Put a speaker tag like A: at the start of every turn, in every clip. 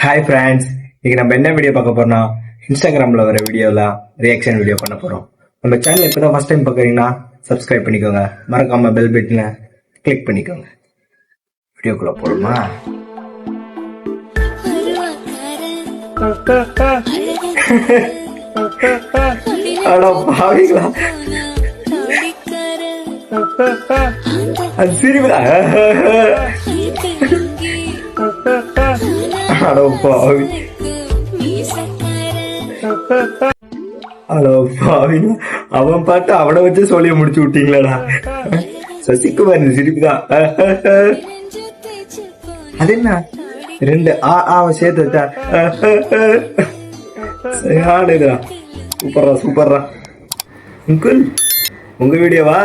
A: Hi friends, இன்னைக்கு நம்ம என்ன வீடியோ பார்க்க போறோம்னா இன்ஸ்டாகிராமில் வர வீடியோவில் ரியாக்ஷன் வீடியோ பண்ண போகிறோம். நம்ம சேனல் இப்போ தான் ஃபஸ்ட் டைம் பார்க்குறீங்கன்னா சப்ஸ்கிரைப் பண்ணிக்கோங்க, மறக்காம பெல் பட்டனை கிளிக் பண்ணிக்கோங்க. வீடியோக்குள்ள போடுமா? அடோ பாவிங்களா, அது சிரிப்பா? அடோ பாவி, அடோ பாவிங்க, அவன் பாட்டு அவனை வச்சு சொல்லிய முடிச்சு விட்டீங்களாடா. சசிகுமார் சிரிப்புதான். அது என்ன ரெண்டு சேர்த்து வச்சா சரியானதுடா. சூப்பர்ரா சூப்பர்ரா. அங்கிள், உங்க வீடியோவா?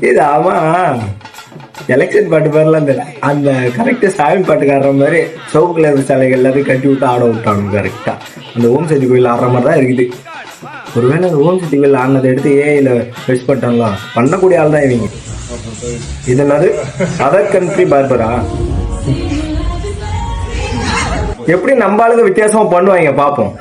A: இது ஆமா, எலெக்ஷன் பாட்டு மாதிரிலாம் அந்த கரெக்டா சாமி பாட்டுக்காடுற மாதிரி சோப்பு கலர் சாலைகள் எல்லாத்தையும் கட்டி விட்டு ஆட விட்டாங்க. கரெக்டா அந்த ஓம் சக்தி கோயில் ஆடுற மாதிரி தான் இருக்குது. ஒருவேளை ஓம் சக்தி கோயில் ஆடினதை எடுத்து ஏஐல வெஸ்ட் பண்ணிட்டாங்களா? பண்ணக்கூடிய ஆள் தான் இவங்க. இது என்னது அதர் கண்ட்ரி பார்பரா? எப்படி நம்ம ஆளுங்க வித்தியாசமா பண்ணுவாங்க பாப்போம்.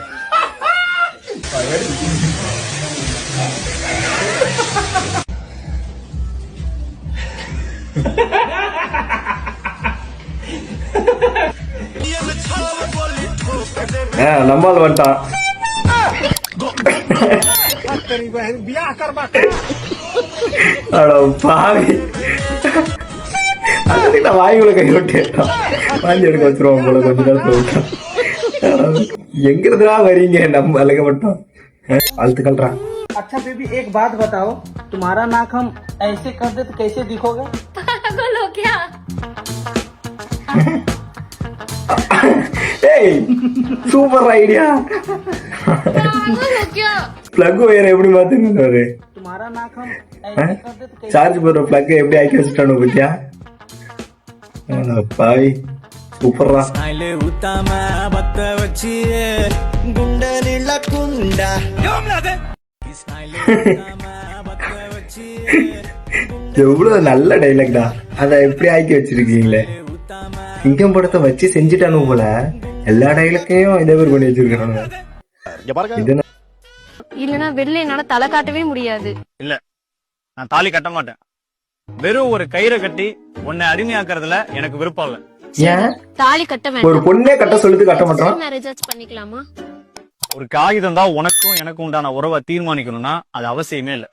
A: நம்மால் வந்துட்டான். பாவி, நான் வாய்க்குள்ள கை விட்டேன். வாங்கி எடுக்க வச்சிருவோம் போல கொஞ்ச நேரத்துல விட்டான். எங்கிருந்துடா வரீங்க? நம்ம அழக மட்டும் அழுத்து கல்றான்.
B: अच्छा बेबी, एक बात बताओ, तुम्हारा नाक हम ऐसे कर दे तो कैसे दिखोगे?
C: पागल हो क्या?
A: Super idea.
C: पागल हो क्या?
A: பிளக் வேற எப்படி மாத்துறாரு?
B: तुम्हारा नाक हम ऐसे कर दे तो कैसे?
A: சார்ஜ் போடுற பிளக் எப்படி ஆக்கி வச்சுட்டானு பத்தியா? பாய் சூப்பர்ரா.
D: ஊத்தாம பத்த வச்சு குண்டலில குண்டா
A: எவ்வளவு நல்ல டைலாக்டா. அத எப்படி ஆக்கி வச்சிருக்கீங்களே. சிங்கம் படத்தை வச்சு செஞ்சுட்டானு போல எல்லா டைலாக்கையும் இதே மாதிரி பண்ணி வச்சிருக்காங்க.
C: இல்லனா வெளில என்னால தலை காட்டவே முடியாது.
E: இல்ல, நான் தாலி கட்ட மாட்டேன். வெறும் ஒரு கயிறை கட்டி உன்னை அடிமையாக்குறதுல எனக்கு விருப்பம் இல்ல.
A: ஏன்
C: தாலி கட்ட
A: ஒரு
C: வேண்டாம்.
A: பொண்ணே கட்ட சொல்லிட்டு கட்ட மாட்டோம்?
C: மேரேஜ் பண்ணிக்கலாமா?
E: ஒரு காகிதம் தான் உனக்கும் எனக்கும் உண்டான உறவை தீர்மானிக்கணும்னா அது அவசியமே இல்ல.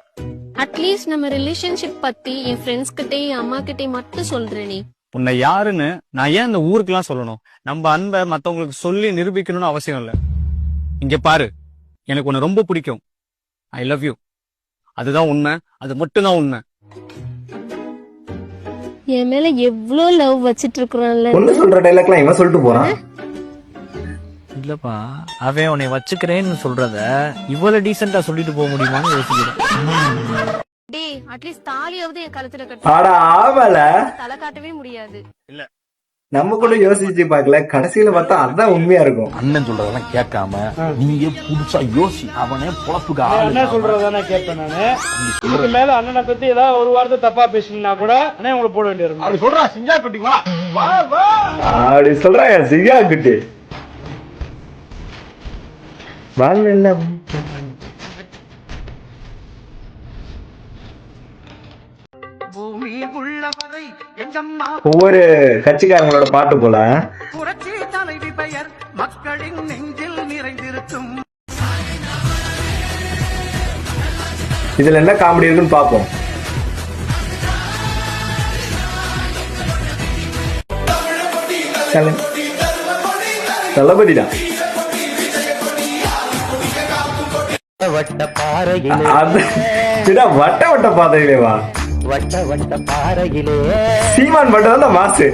C: அட்லீஸ்ட் நம்ம ரிலேஷன்ஷிப் பத்தி என் ஃப்ரெண்ட்ஸ் கிட்டே என் அம்மா கிட்டே மட்டும் சொல்றேன். நீ
E: உன்னை யாருன்னு நான் ஏன் இந்த ஊருக்குலாம் சொல்லணும்? நம்ம அன்பை மத்தவங்களுக்கு சொல்லி நிரூபிக்கணும்னு அவசியம் இல்ல. இங்க பாரு, எனக்கு உன்னை ரொம்ப பிடிக்கும். I love you. அதுதான் உண்மை, அது மட்டும்தான் உண்மை.
C: என் மேல எவ்வளவு லவ் வச்சிட்டு இருக்கிறோம்ல.
A: பொண்ணு சொல்ற டைலாக்லாம் இவன் சொல்லிட்டு போறான்.
D: இல்லப்பா, அவன் உன்னை வச்சுக்கிறேன்னு சொல்றத இவ்வளவு டீசெண்டா சொல்லிட்டு போக முடியுமான்னு யோசிக்கிறேன்.
C: டேய், அட்லீஸ்ட் தாலியாவது என் கழுத்துல கட்டு.
A: ஆடா ஆவல,
C: தலை காட்டவே முடியாது.
E: இல்ல,
A: நம்ம கூட யோசிச்சு பாக்கல, கடைசியில பார்த்தா அதான் உண்மையா இருக்கும்.
F: அண்ணன் சொல்றதெல்லாம் கேட்காம நீங்க புதுசா யோசி. அவனே பொழப்புக்கு
B: என்ன சொல்றதானே கேட்பேன் நானு. இதுக்கு மேல அண்ணனை பத்தி ஏதாவது ஒரு வார்த்தை தப்பா பேசினா கூட அண்ணே உங்களை போட வேண்டியிருக்கும்.
F: அப்படி சொல்றா சிங்கா குட்டிங்களா?
A: அப்படி சொல்றாங்க சிங்கா குட்டி. வாங்க, ஒவ்வொரு கட்சிக்காரங்களோட பாட்டு போல.
B: புரட்சி தலைவி பெயர் மக்களின் நெஞ்சில் நிறைந்திருக்கும்.
A: இதுல என்ன காமெடி இருக்குன்னு பாப்போம். தளபதிடா.
D: வட்ட பாறையிலே
A: வட்ட வட்ட பாதையிலேவா?
D: வட்ட வட்ட பாறையிலே
A: சீமான் பண்றது மாசு.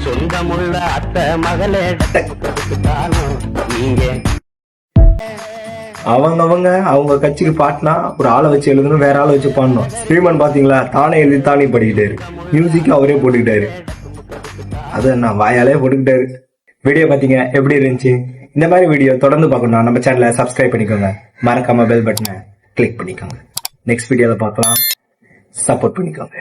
D: சொந்தமுள்ள அத்தை மகளே நீங்க
A: அவங்க கட்சிக்கு பாட்டினா ஒரு ஆளை வச்சு எழுதணும், வேற ஆளை வச்சு பாடணும். ஸ்ரீமன் பாத்தீங்களா, தானே எழுதி தானே படிக்கிட்டாரு, மியூசிக் அவரே போட்டுக்கிட்டாரு. அது நான் வாயாலே போட்டுக்கிட்டாரு. வீடியோ பாத்தீங்க, எப்படி இருந்துச்சு? இந்த மாதிரி வீடியோ தொடர்ந்து பார்க்கணும், நம்ம சேனலை சப்ஸ்கிரைப் பண்ணிக்கோங்க. மறக்காம பெல் பட்டனை கிளிக் பண்ணிக்கோங்க. நெக்ஸ்ட் வீடியோல பார்க்கலாம். சப்போர்ட் பண்ணிக்கோங்க.